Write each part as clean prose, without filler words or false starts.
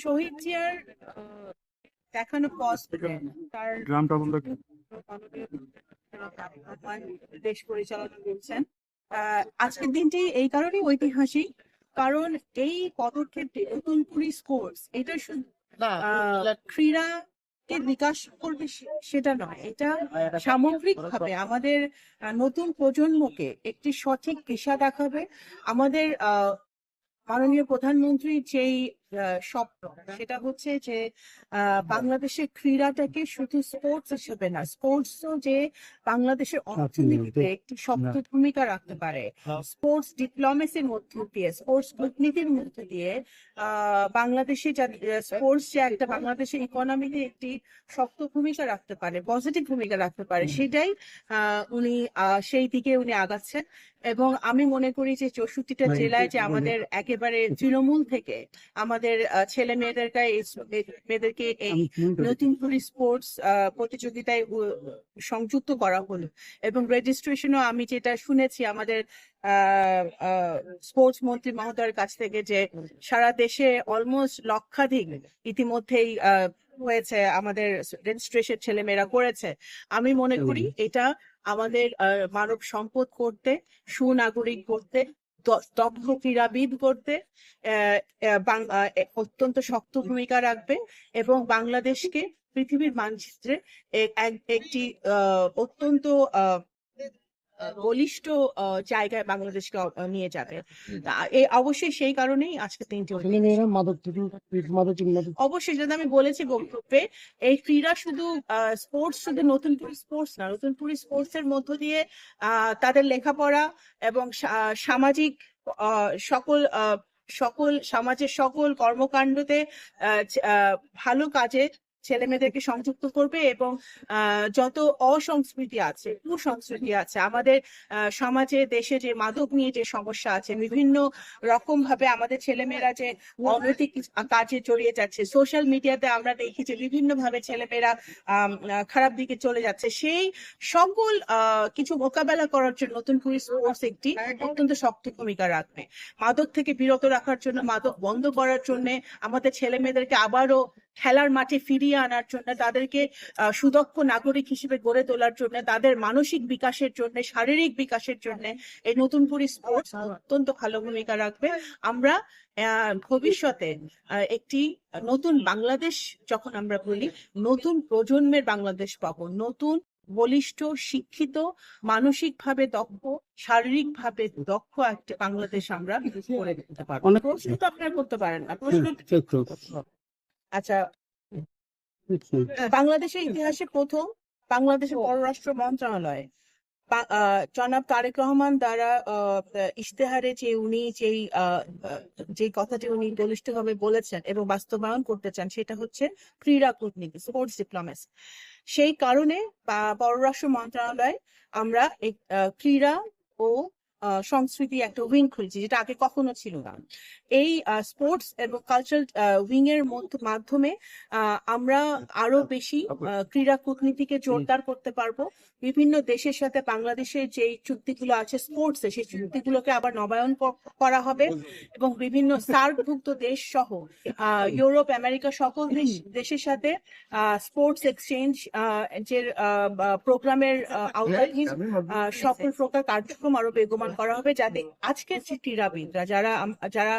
শহীদ জিয়ার দেখানো তার গ্রামটা বলতে দেশ পরিচালনা করছেন। আজকের দিনটি এই কারণেই ঐতিহাসিক, কারণ এই পদক্ষেপটি নতুন করে স্পোর্টস এটা শুধু ক্রীড়াকে বিকাশ করবে সেটা নয়, এটা সামগ্রিকভাবে আমাদের নতুন প্রজন্মকে একটি সঠিক দিশা দেখাবে। আমাদের মাননীয় প্রধানমন্ত্রীর যেই স্বপ্ন, সেটা হচ্ছে যে বাংলাদেশের ক্রীড়াটাকে শুধু স্পোর্টস হিসেবে না, স্পোর্টসও যে বাংলাদেশের অর্থনীতিতে একটি শক্ত ভূমিকা রাখতে পারে, স্পোর্টস ডিপ্লোমেসির মধ্যে দিয়ে, স্পোর্টস কূটনীতির মধ্যে দিয়ে বাংলাদেশে স্পোর্টস যে একটা বাংলাদেশের ইকোনমিতে একটি শক্ত ভূমিকা রাখতে পারে, পজিটিভ ভূমিকা রাখতে পারে, সেটাই উনি সেই দিকে উনি আগাচ্ছেন। এবং আমি মনে করি যে 64টা জেলায় যে আমাদের একেবারে তৃণমূল থেকে আমাদের ছেলে মেয়েদেরকে এই নতুন করে স্পোর্টস প্রতিযোগিতায় সংযুক্ত করা হলো, এবং রেজিস্ট্রেশনও আমি যেটা শুনেছি আমাদের স্পোর্টস মন্ত্রী মহোদয়ের কাছ থেকে, যে সারা দেশে অলমোস্ট লক্ষাধিক ইতিমধ্যেই হয়েছে, আমাদের রেজিস্ট্রেশন ছেলেমেয়েরা করেছে। আমি মনে করি এটা আমাদের মানব সম্পদ করতে, সুনাগরিক করতে, দক্ষ ক্রীড়াবিদ করতে অত্যন্ত শক্ত ভূমিকা রাখবে, এবং বাংলাদেশকে পৃথিবীর মানচিত্রে একটি অত্যন্ত বলিষ্ঠ জায়গায় বাংলাদেশকে নিয়ে যাবে। অবশ্যই সেই কারণেই আজকে তিনটি অবশ্যই, যেটা আমি বলেছি বক্তব্যে, এই ক্রীড়া শুধু স্পোর্টস শুধু নতুন করে স্পোর্টস না, নতুন করে স্পোর্টস এর মধ্য দিয়ে তাদের লেখাপড়া এবং সামাজিক সকল সকল সমাজের সকল কর্মকাণ্ডতে ভালো কাজে ছেলে মেয়েদেরকে সংযুক্ত করবে, এবং যত অসংস্কৃতি আছে, কুসংস্কৃতি আছে আমাদের সমাজে, দেশে যে মাদক নিয়ে যে সমস্যা আছে, বিভিন্ন রকম ভাবে আমাদের ছেলেমেয়েরা যে অনৈতিক কাজে জড়িয়ে যাচ্ছে, সোশ্যাল মিডিয়াতে আমরা দেখি যে বিভিন্ন ভাবে ছেলেমেয়েরা খারাপ দিকে চলে যাচ্ছে, সেই সকল কিছু মোকাবেলা করার জন্য নতুন করে স্পোর্টস একটি অত্যন্ত শক্ত ভূমিকা রাখবে। মাদক থেকে বিরত রাখার জন্য, মাদক বন্ধ করার জন্য, আমাদের ছেলে মেয়েদেরকে আবারও খেলার মাঠে ফিরিয়ে আনার জন্য, তাদেরকে সুদক্ষ নাগরিক হিসেবে গড়ে তোলার জন্য, তাদের মানসিক বিকাশের জন্য, শারীরিক বিকাশের জন্য এই নতুন করে স্পোর্টস অত্যন্ত ভালো ভূমিকা রাখবে। আমরা ভবিষ্যতে একটি নতুন বাংলাদেশ, যখন আমরা বলি নতুন প্রজন্মের বাংলাদেশ পাবো, নতুন বলিষ্ঠ, শিক্ষিত, মানসিকভাবে দক্ষ, শারীরিকভাবে দক্ষ একটা বাংলাদেশ আমরা করে দিতে পারবো। প্রশ্ন তো আপনারা করতে পারেন না, প্রশ্ন। আচ্ছা, বাংলাদেশের ইতিহাসে প্রথম বাংলাদেশের পররাষ্ট্র মন্ত্রণালয় জনাব তারেক রহমান দ্বারা ইশতেহারে যে উনি যে কথাটি উনি বলিষ্ঠভাবে বলেছেন এবং বাস্তবায়ন করতে চান, সেটা হচ্ছে ক্রীড়া কূটনীতি, স্পোর্টস ডিপ্লোমেসি। সেই কারণে পররাষ্ট্র মন্ত্রণালয় আমরা ক্রীড়া ও সংস্কৃতি একটা উইং খুলেছি, যেটা আগে কখনো ছিল না। এই স্পোর্টস এবং কালচারাল উইং এর মাধ্যমে আমরা আরো বেশি ক্রীড়া কূটনীতিকে জোরদার করতে পারবো। বিভিন্ন দেশের সাথে বাংলাদেশের যে চুক্তিগুলো আছে স্পোর্টসে, সেই চুক্তিগুলোকে আবার নবায়ন করা হবে, এবং বিভিন্ন সার্কভুক্ত দেশ সহ ইউরোপ, আমেরিকা সকল দেশের সাথে স্পোর্টস এক্সচেঞ্জ যে প্রোগ্রামের আওতাধীন সকল প্রকার কার্যক্রম আরো বেগবান করা হবে, যাতে আজকের যে ক্রীড়াবিদরা যারা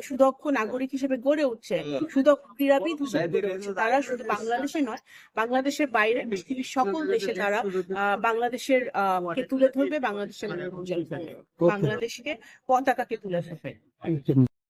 সুদক্ষ নাগরিক হিসেবে গড়ে উঠছে, সুদক্ষ ক্রীড়াবিদ হিসেবে তারা শুধু বাংলাদেশে নয়, বাংলাদেশের বাইরে পৃথিবীর সকল দেশে তারা বাংলাদেশের কে তুলে ধরবে, বাংলাদেশের বাংলাদেশকে পতাকাকে তুলে ধরবে।